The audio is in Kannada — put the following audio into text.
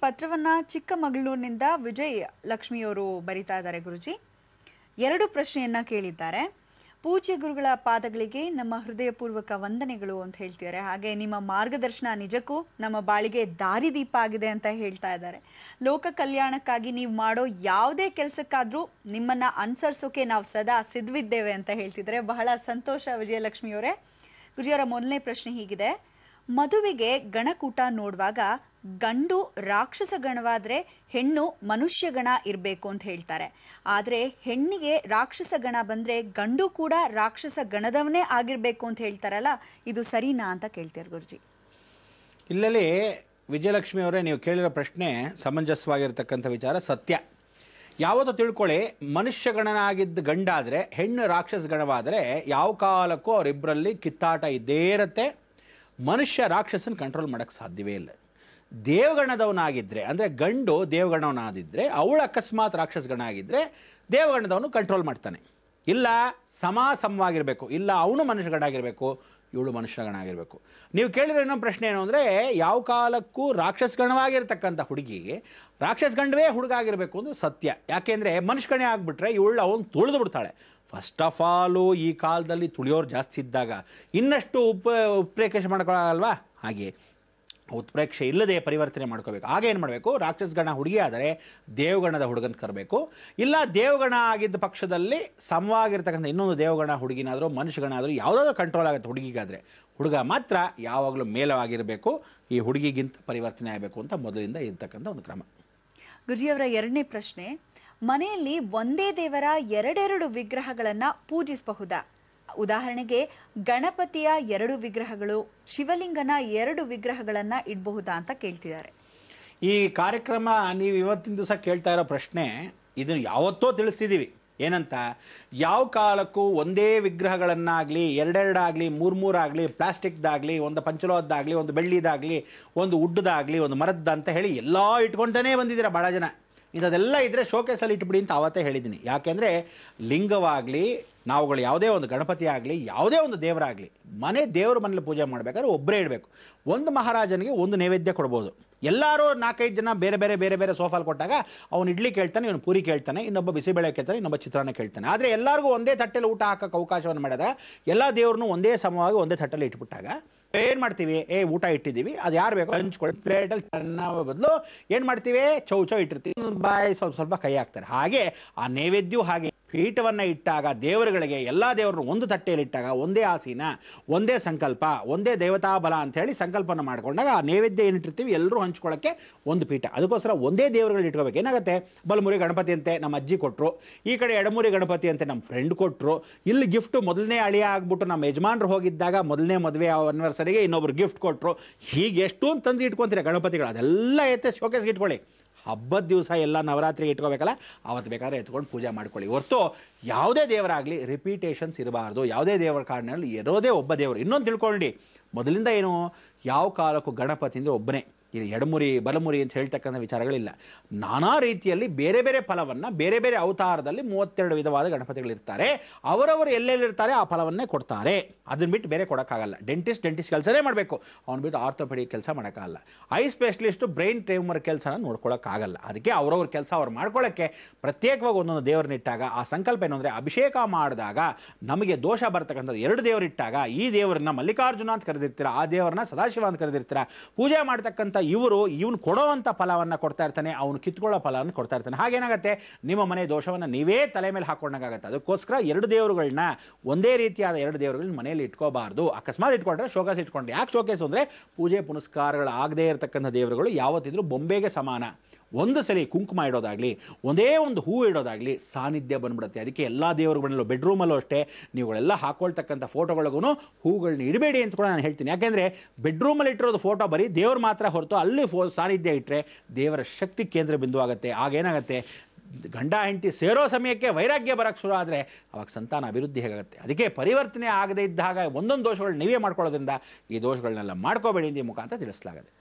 ಪತ್ರವನ್ನ ಚಿಕ್ಕಮಗಳೂರಿನಿಂದ ವಿಜಯ್ ಲಕ್ಷ್ಮಿಯವರು ಬರೀತಾ ಇದ್ದಾರೆ ಗುರುಜಿ. 2 ಪ್ರಶ್ನೆಯನ್ನ ಕೇಳಿದ್ದಾರೆ. ಪೂಜ್ಯ ಗುರುಗಳ ಪಾದಗಳಿಗೆ ನಮ್ಮ ಹೃದಯಪೂರ್ವಕ ವಂದನೆಗಳು ಅಂತ ಹೇಳ್ತಿದ್ದಾರೆ. ಹಾಗೆ ನಿಮ್ಮ ಮಾರ್ಗದರ್ಶನ ನಿಜಕ್ಕೂ ನಮ್ಮ ಬಾಳಿಗೆ ದಾರಿದೀಪ ಆಗಿದೆ ಅಂತ ಹೇಳ್ತಾ ಇದ್ದಾರೆ. ಲೋಕ ಕಲ್ಯಾಣಕ್ಕಾಗಿ ನೀವು ಮಾಡೋ ಯಾವುದೇ ಕೆಲಸಕ್ಕಾದ್ರೂ ನಿಮ್ಮನ್ನ ಅನುಸರಿಸೋಕೆ ನಾವು ಸದಾ ಸಿದ್ಧವಿದ್ದೇವೆ ಅಂತ ಹೇಳ್ತಿದ್ದಾರೆ. ಬಹಳ ಸಂತೋಷ ವಿಜಯಲಕ್ಷ್ಮಿಯವರೇ. ಗುರುಜಿಯವರ ಮೊದಲನೇ ಪ್ರಶ್ನೆ ಹೀಗಿದೆ: ಮದುವೆಗೆ ಗಣಕೂಟ ನೋಡುವಾಗ ಗಂಡು ರಾಕ್ಷಸ ಗಣವಾದ್ರೆ ಹೆಣ್ಣು ಮನುಷ್ಯ ಗಣ ಇರಬೇಕು ಅಂತ ಹೇಳ್ತಾರೆ. ಆದ್ರೆ ಹೆಣ್ಣಿಗೆ ರಾಕ್ಷಸ ಗಣ ಬಂದ್ರೆ ಗಂಡು ಕೂಡ ರಾಕ್ಷಸ ಗಣದವನೇ ಆಗಿರ್ಬೇಕು ಅಂತ ಹೇಳ್ತಾರಲ್ಲ, ಇದು ಸರಿನಾ ಅಂತ ಕೇಳ್ತಾರೆ ಗುರುಜಿ. ಇಲ್ಲಲ್ಲಿ ವಿಜಯಲಕ್ಷ್ಮಿ ಅವರೇ, ನೀವು ಕೇಳಿರೋ ಪ್ರಶ್ನೆ ಸಮಂಜಸವಾಗಿರ್ತಕ್ಕಂಥ ವಿಚಾರ, ಸತ್ಯ. ಯಾವತ್ತೂ ತಿಳ್ಕೊಳ್ಳಿ, ಮನುಷ್ಯ ಗಣನಾಗಿದ್ದ ಗಂಡಾದ್ರೆ ಹೆಣ್ಣು ರಾಕ್ಷಸ ಗಣವಾದ್ರೆ ಯಾವ ಕಾಲಕ್ಕೂ ಅವರಿಬ್ಬರಲ್ಲಿ ಕಿತ್ತಾಟ ಇದ್ದೇ ಇರತ್ತೆ. ಮನುಷ್ಯ ರಾಕ್ಷಸನ್ ಕಂಟ್ರೋಲ್ ಮಾಡಕ್ಕೆ ಸಾಧ್ಯವೇ ಇಲ್ಲ. ದೇವಗಣದವನಾಗಿದ್ರೆ ಅಂದ್ರೆ ಗಂಡು ದೇವಗಣವನಾದಿದ್ರೆ ಅವಳು ಅಕಸ್ಮಾತ್ ರಾಕ್ಷಸ ಗಣ ಆಗಿದ್ರೆ ದೇವಗಣದವನು ಕಂಟ್ರೋಲ್ ಮಾಡ್ತಾನೆ. ಇಲ್ಲ ಸಮವಾಗಿರ್ಬೇಕು, ಇಲ್ಲ ಅವನು ಮನುಷ್ಯ ಗಣ ಆಗಿರ್ಬೇಕು, ಇವಳು ಮನುಷ್ಯ ಗಣ ಆಗಿರ್ಬೇಕು. ನೀವು ಕೇಳಿರೋ ಇನ್ನೊಂದು ಪ್ರಶ್ನೆ ಏನು ಅಂದ್ರೆ, ಯಾವ ಕಾಲಕ್ಕೂ ರಾಕ್ಷಸ ಗಣವಾಗಿರ್ತಕ್ಕಂಥ ಹುಡುಗಿಗೆ ರಾಕ್ಷಸ ಗಂಡವೇ ಹುಡುಗ ಆಗಿರ್ಬೇಕು ಅಂದ್ರೆ ಸತ್ಯ. ಯಾಕೆಂದ್ರೆ ಮನುಷ್ಯ ಗಣ ಆಗ್ಬಿಟ್ರೆ ಇವಳು ಅವನು ತುಳಿದು ಬಿಡ್ತಾಳೆ. ಫಸ್ಟ್ ಆಫ್ ಆಲ್ ಈ ಕಾಲದಲ್ಲಿ ತುಳಿಯೋರು ಜಾಸ್ತಿ ಇದ್ದಾಗ ಇನ್ನಷ್ಟು ಉತ್ಪ್ರೇಕ್ಷೆ ಮಾಡ್ಕೊಳ್ಳಲ್ವಾ, ಹಾಗೆ ಉತ್ಪ್ರೇಕ್ಷೆ ಇಲ್ಲದೆ ಪರಿವರ್ತನೆ ಮಾಡ್ಕೋಬೇಕು. ಆಗ ಏನು ಮಾಡಬೇಕು, ರಾಕ್ಷಸ ಗಣ ಹುಡುಗಿ ಆದರೆ ದೇವಗಣದ ಹುಡುಗಂತ ಕರಬೇಕು. ಇಲ್ಲ ದೇವಗಣ ಆಗಿದ್ದ ಪಕ್ಷದಲ್ಲಿ ಸಮವಾಗಿರ್ತಕ್ಕಂಥ ಇನ್ನೊಂದು ದೇವಗಣ ಹುಡುಗಿನಾದರೂ ಮನುಷ್ಯಗಣ ಆದರೂ ಯಾವುದಾದ್ರೂ ಕಂಟ್ರೋಲ್ ಆಗುತ್ತೆ ಹುಡುಗಿಗಾದ್ರೆ, ಹುಡುಗ ಮಾತ್ರ ಯಾವಾಗಲೂ ಮೇಲವಾಗಿರಬೇಕು, ಈ ಹುಡುಗಿಗಿಂತ ಪರಿವರ್ತನೆ ಆಗಬೇಕು ಅಂತ ಮೊದಲಿಂದ ಇರ್ತಕ್ಕಂಥ ಒಂದು ಕ್ರಮ. ಗುರುಜಿಯವರ 2ನೇ ಪ್ರಶ್ನೆ: ಮನೆಯಲ್ಲಿ ಒಂದೇ ದೇವರ ಎರಡೆರಡು ವಿಗ್ರಹಗಳನ್ನ ಪೂಜಿಸಬಹುದಾ? ಉದಾಹರಣೆಗೆ ಗಣಪತಿಯ 2 ವಿಗ್ರಹಗಳು, ಶಿವಲಿಂಗನ 2 ವಿಗ್ರಹಗಳನ್ನ ಇಡಬಹುದಾ ಅಂತ ಕೇಳ್ತಿದ್ದಾರೆ. ಈ ಕಾರ್ಯಕ್ರಮ ನೀವು ಇವತ್ತಿನ ದಿವಸ ಕೇಳ್ತಾ ಇರೋ ಪ್ರಶ್ನೆ, ಇದನ್ನು ಯಾವತ್ತೋ ತಿಳಿಸಿದೀವಿ. ಏನಂತ, ಯಾವ ಕಾಲಕ್ಕೂ ಒಂದೇ ವಿಗ್ರಹಗಳನ್ನಾಗ್ಲಿ, ಎರಡೆರಡಾಗ್ಲಿ, ಮೂರಾಗ್ಲಿ, ಪ್ಲಾಸ್ಟಿಕ್ದಾಗ್ಲಿ, ಒಂದು ಪಂಚಲೋಹದ್ದಾಗ್ಲಿ, ಒಂದು ಬೆಳ್ಳಿದಾಗ್ಲಿ, ಒಂದು ಉಡ್ಡದಾಗ್ಲಿ, ಒಂದು ಮರದ್ದ ಅಂತ ಹೇಳಿ ಎಲ್ಲಾ ಇಟ್ಕೊಂತಾನೆ ಬಂದಿದ್ದೀರಾ ಬಹಳ ಜನ. ಇದೆಲ್ಲ ಇದ್ರೆ ಶೋಕೇಸಲ್ಲಿ ಇಟ್ಬಿಡಿ ಅಂತ ಅವತ್ತೇ ಹೇಳಿದ್ದೀನಿ. ಯಾಕೆಂದ್ರೆ ಲಿಂಗವಾಗ್ಲಿ, ನಾವುಗಳು ಯಾವುದೇ ಒಂದು ಗಣಪತಿ ಆಗಲಿ, ಯಾವುದೇ ಒಂದು ದೇವರಾಗಲಿ, ದೇವರ ಮನೇಲಿ ಪೂಜೆ ಮಾಡಬೇಕಾದ್ರೆ ಒಬ್ಬರೇ ಇಡಬೇಕು. ಒಂದು ಮಹಾರಾಜನಿಗೆ ಒಂದು ನೈವೇದ್ಯ ಕೊಡ್ಬೋದು. ಎಲ್ಲರೂ 4-5 ಜನ ಬೇರೆ ಬೇರೆ ಸೋಫಾಲ್ ಕೊಟ್ಟಾಗ ಅವನು ಇಡ್ಲಿ ಕೇಳ್ತಾನೆ, ಇವನು ಪೂರಿ ಕೇಳ್ತಾನೆ, ಇನ್ನೊಬ್ಬ ಬಿಸಿಬೇಳೆ ಕೇಳ್ತಾನೆ, ಇನ್ನೊಬ್ಬ ಚಿತ್ರಾನ್ನ ಕೇಳ್ತಾನೆ. ಆದರೆ ಎಲ್ಲರಿಗೂ ಒಂದೇ ತಟ್ಟೆಲಿ ಊಟ ಹಾಕಕ್ಕೆ ಅವಕಾಶವನ್ನು ಮಾಡಿದಾಗ ಎಲ್ಲ ದೇವ್ರನ್ನೂ ಒಂದೇ ಸಮವಾಗಿ ಒಂದೇ ತಟ್ಟೆಲಿ ಇಟ್ಬಿಟ್ಟಾಗ ಏನ್ ಮಾಡ್ತೀವಿ, ಊಟ ಇಟ್ಟಿದ್ದೀವಿ, ಅದು ಯಾರು ಬೇಕೋ ಹಂಚ್ಕೊಳ್ಳಿ, ಪ್ಲೇಟಲ್ಲಿ ಚೆನ್ನಾಗಿ ಬದಲು ಏನ್ ಮಾಡ್ತೀವಿ, ಚೌ ಇಟ್ಟಿರ್ತೀವಿ, ಬಾಯಿ ಸ್ವಲ್ಪ ಕೈ ಹಾಕ್ತಾರೆ. ಹಾಗೆ ಆ ನೈವೇದ್ಯವು ಹಾಗೆ ಪೀಠವನ್ನ ಇಟ್ಟಾಗ ದೇವರುಗಳಿಗೆ ಎಲ್ಲಾ ದೇವರನ್ನು ಒಂದು ತಟ್ಟೆಯಲ್ಲಿ ಇಟ್ಟಾಗ ಒಂದೇ ಆಸೀನ, ಒಂದೇ ಸಂಕಲ್ಪ, ಒಂದೇ ದೇವತಾ ಬಲ ಅಂತ ಹೇಳಿ ಸಂಕಲ್ಪನ ಮಾಡ್ಕೊಂಡಾಗ ಆ ನೈವೇದ್ಯ ಏನಿಟ್ಟಿರ್ತೀವಿ ಎಲ್ಲರೂ ಹಂಚ್ಕೊಳ್ಳೋಕ್ಕೆ ಒಂದು ಪೀಠ. ಅದಕ್ಕೋಸ್ಕರ ಒಂದೇ ದೇವರುಗಳು ಇಟ್ಕೋಬೇಕು. ಏನಾಗುತ್ತೆ, ಬಲಮುರಿ ಗಣಪತಿ ಅಂತೆ ನಮ್ಮ ಅಜ್ಜಿ ಕೊಟ್ಟರು, ಈ ಕಡೆ ಎಡಮುರಿ ಗಣಪತಿ ಅಂತೆ ನಮ್ಮ ಫ್ರೆಂಡ್ ಕೊಟ್ಟರು, ಇಲ್ಲಿ ಗಿಫ್ಟ್ ಮೊದಲನೇ ಅಳಿಯ ಆಗ್ಬಿಟ್ಟು ನಮ್ಮ ಯಜಮಾನರು ಹೋಗಿದ್ದಾಗ ಮೊದಲನೇ ಮದುವೆ ಆನಿವರ್ಸರಿಗೆ ಇನ್ನೊಬ್ರು ಗಿಫ್ಟ್ ಕೊಟ್ಟರು. ಹೀಗೆ ಎಷ್ಟು ತಂದು ಇಟ್ಕೊಂತೀರ ಗಣಪತಿಗಳು, ಅದೆಲ್ಲ ಎತ್ತೆ ಶೋಕೇಸ್ಗೆ ಇಟ್ಕೊಳ್ಳಿ. ಹಬ್ಬದ ದಿವಸ ಎಲ್ಲ ನವರಾತ್ರಿಗೆ ಇಟ್ಕೋಬೇಕಲ್ಲ, ಅವತ್ತು ಬೇಕಾದ್ರೆ ಎತ್ಕೊಂಡು ಪೂಜೆ ಮಾಡ್ಕೊಳ್ಳಿ. ಹೊರತು ಯಾವುದೇ ದೇವರಾಗಲಿ ರಿಪೀಟೇಷನ್ಸ್ ಇರಬಾರ್ದು. ಯಾವುದೇ ದೇವರ ಕಾರಣದಲ್ಲಿ ಇರೋದೇ ಒಬ್ಬ ದೇವರು. ಇನ್ನೊಂದು ತಿಳ್ಕೊಳ್ಳಿ, ಮೊದಲಿಂದ ಏನು, ಯಾವ ಕಾಲಕ್ಕೂ ಗಣಪತಿ ಅಂದರೆ ಒಬ್ಬನೇ. ಇದು ಎಡಮುರಿ ಬಲಮುರಿ ಅಂತ ಹೇಳ್ತಕ್ಕಂಥ ವಿಚಾರಗಳಿಲ್ಲ. ನಾನಾ ರೀತಿಯಲ್ಲಿ ಬೇರೆ ಬೇರೆ ಫಲವನ್ನು ಬೇರೆ ಬೇರೆ ಅವತಾರದಲ್ಲಿ 32 ವಿಧವಾದ ಗಣಪತಿಗಳಿರ್ತಾರೆ. ಅವರವರು ಎಲ್ಲೆಲ್ಲಿರ್ತಾರೆ ಆ ಫಲವನ್ನೇ ಕೊಡ್ತಾರೆ. ಅದನ್ನ ಬಿಟ್ಟು ಬೇರೆ ಕೊಡೋಕ್ಕಾಗಲ್ಲ. ಡೆಂಟಿಸ್ಟ್ ಕೆಲಸನೇ ಮಾಡಬೇಕು, ಅವ್ನು ಬಿಟ್ಟು ಆರ್ಥೋಪೆಡಿಕ್ ಕೆಲಸ ಮಾಡೋಕ್ಕಾಗಲ್ಲ. ಐ ಸ್ಪೆಷಲಿಸ್ಟು ಬ್ರೈನ್ ಟ್ಯೂಮರ್ ಕೆಲಸನ ನೋಡ್ಕೊಳ್ಳೋಕ್ಕಾಗಲ್ಲ. ಅದಕ್ಕೆ ಅವ್ರವ್ರ ಕೆಲಸ ಅವ್ರು ಮಾಡ್ಕೊಳ್ಳೋಕ್ಕೆ ಪ್ರತ್ಯೇಕವಾಗಿ ಒಂದೊಂದು ದೇವರನ್ನಿಟ್ಟಾಗ ಆ ಸಂಕಲ್ಪ ಏನು ಅಂದರೆ, ಅಭಿಷೇಕ ಮಾಡಿದಾಗ ನಮಗೆ ದೋಷ ಬರ್ತಕ್ಕಂಥದ್ದು 2 ದೇವರಿಟ್ಟಾಗ ಈ ದೇವರನ್ನ ಮಲ್ಲಿಕಾರ್ಜುನ ಅಂತ ಕರೆದಿರ್ತೀರ, ಆ ದೇವರನ್ನ ಸದಾಶಿವ ಅಂತ ಕರೆದಿರ್ತೀರ. ಪೂಜೆ ಮಾಡ್ತಕ್ಕಂಥ ಇವನು ಕೊಡುವಂಥ ಫಲವನ್ನು ಕೊಡ್ತಾ ಇರ್ತಾನೆ, ಅವನು ಕಿತ್ಕೊಳ್ಳೋ ಫಲವನ್ನು ಕೊಡ್ತಾ ಇರ್ತಾನೆ. ಹಾಗೇನಾಗುತ್ತೆ, ನಿಮ್ಮ ಮನೆ ದೋಷವನ್ನು ನೀವೇ ತಲೆ ಮೇಲೆ ಹಾಕೊಂಡಾಗತ್ತೆ. ಅದಕ್ಕೋಸ್ಕರ 2 ದೇವರುಗಳನ್ನ, ಒಂದೇ ರೀತಿಯಾದ 2 ದೇವರುಗಳನ್ನ ಮನೆಯಲ್ಲಿ ಇಟ್ಕೋಬಾರ್ದು. ಅಕಸ್ಮಾತ್ ಇಟ್ಕೊಂಡ್ರೆ ಶೋಕೇಸ್ ಇಟ್ಕೊಂಡ್ರೆ. ಯಾಕೆ ಶೋಕೇಸ್ ಅಂದರೆ, ಪೂಜೆ ಪುನಸ್ಕಾರಗಳು ಆಗದೇ ಇರತಕ್ಕಂಥ ದೇವರುಗಳು ಯಾವತ್ತಿದ್ರೂ ಬೊಂಬೆಗೆ ಸಮಾನ. ಒಂದು ಸಲ ಕುಂಕುಮ ಇಡೋದಾಗ್ಲಿ, ಒಂದೇ ಒಂದು ಹೂ ಇಡೋದಾಗ್ಲಿ ಸಾನ್ನಿಧ್ಯ ಬಂದ್ಬಿಡುತ್ತೆ. ಅದಕ್ಕೆ ಎಲ್ಲ ದೇವರುಗಳಲ್ಲೂ ಬೆಡ್ರೂಮಲ್ಲೂ ಅಷ್ಟೇ ನೀವುಗಳೆಲ್ಲ ಹಾಕೊಳ್ತಕ್ಕಂಥ ಫೋಟೋಗಳಿಗೂ ಹೂಗಳನ್ನ ಇಡಬೇಡಿ ಅಂತ ಕೂಡ ನಾನು ಹೇಳ್ತೀನಿ. ಯಾಕೆಂದರೆ ಬೆಡ್ರೂಮಲ್ಲಿ ಇಟ್ಟಿರೋದು ಫೋಟೋ ಬರೀ ದೇವ್ರು ಮಾತ್ರ ಹೊರತು ಅಲ್ಲಿ ಸಾನ್ನಿಧ್ಯ ಇಟ್ಟರೆ ದೇವರ ಶಕ್ತಿ ಕೇಂದ್ರ ಬಿಂದು ಆಗುತ್ತೆ. ಆಗೇನಾಗುತ್ತೆ, ಗಂಡ ಹೆಂಡತಿ ಸೇರೋ ಸಮಯಕ್ಕೆ ವೈರಾಗ್ಯ ಬರಕ್ಕೆ ಶುರು ಆದರೆ ಅವಾಗ ಸಂತಾನ ಅಭಿವೃದ್ಧಿ ಹೇಗಾಗುತ್ತೆ. ಅದಕ್ಕೆ ಪರಿವರ್ತನೆ ಆಗದೇ ಇದ್ದಾಗ ಒಂದೊಂದು ದೋಷಗಳು ನೀವೇ ಮಾಡ್ಕೊಳ್ಳೋದ್ರಿಂದ ಈ ದೋಷಗಳನ್ನೆಲ್ಲ ಮಾಡ್ಕೋಬೇಡಿ ಅಂತ ಈ ಮುಖಾಂತರ ತಿಳಿಸಲಾಗುತ್ತೆ.